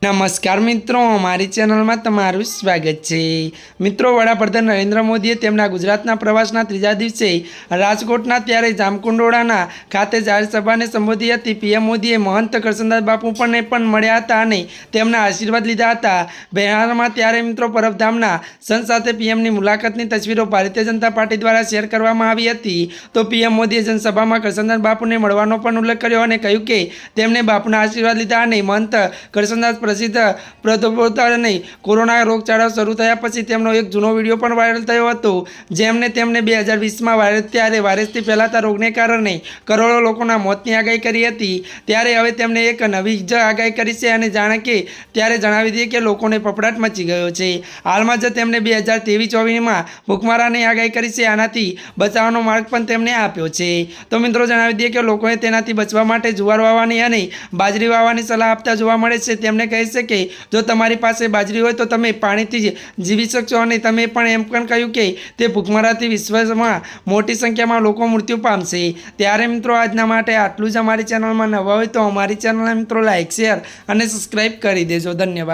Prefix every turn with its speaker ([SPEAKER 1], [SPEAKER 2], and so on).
[SPEAKER 1] नमस्कार मित्रों, अमारी चेनल में तमारुं स्वागत है। मित्रों, वडाप्रधान नरेन्द्र मोदीए तेमना गुजरातना प्रवासना त्रीजा दिवसे राजकोटना त्यारे जामकुंडोळाना खाते जाहेर सभाने संबोधी हती। पीएम मोदीए महंत करसनदास बापूने पण मळ्या हता अने तेमना आशीर्वाद लीधा हता। बिहारमां त्यारे मित्रों परबधामना संत साथे पीएमनी मुलाकातनी तस्वीरों भारतीय जनता पार्टी द्वारा शेर करवामां आवी हती। तो पीएम मोदीए जनसभामां करसनदास बापूने मळवानो पण उल्लेख कर्यो अने कह्युं के तेमणे बापूना आशीर्वाद लीधा अने महंत करसनदास प्रसिद्ध प्रबोधक कोरोना रोगचाळो शरू थया पछी तेमनो एक जूनो विडियो पण वायरल थयो हतो। जेमने तेमणे 2020 में वायरसथी फैलाता रोगने कारणे करोड़ों लोकोना मौतनी आगाही करी हती। त्यारे हवे तेमणे एक नवी ज आगाही करी छे अने जाणे के त्यारे जणावी दीए के लोकोने पपड़ाट मची गयो छे। हालमां ज तेमणे 2023-24 में भूखमरानी आगाही करी छे। आनाथी बचावनो मार्ग पण तेमणे आप्यो छे। तो मित्रों जणावी दीए के लोकोए तेनाथी बचवा माटे जुवार वाववानी अने बाजरी वाववानी सलाह आपता जोवा मळे छे। तेमणे कहे छे के जो तमारी पासे बाजरी होय तो तमे पाणीथी जीवी शकशो अने तमे पण एम पण कह्युं के ते भूखमराथी विश्वमां मोटी संख्यामां लोको मृत्यु पामशे। त्यारे मित्रों आजना माटे आटલું જ। અમારી ચેનલમાં નવા હોય તો અમારી ચેનલને મિત્રો લાइक शेर અને સબस्क्राइब કરી દેજો। धन्यवाद।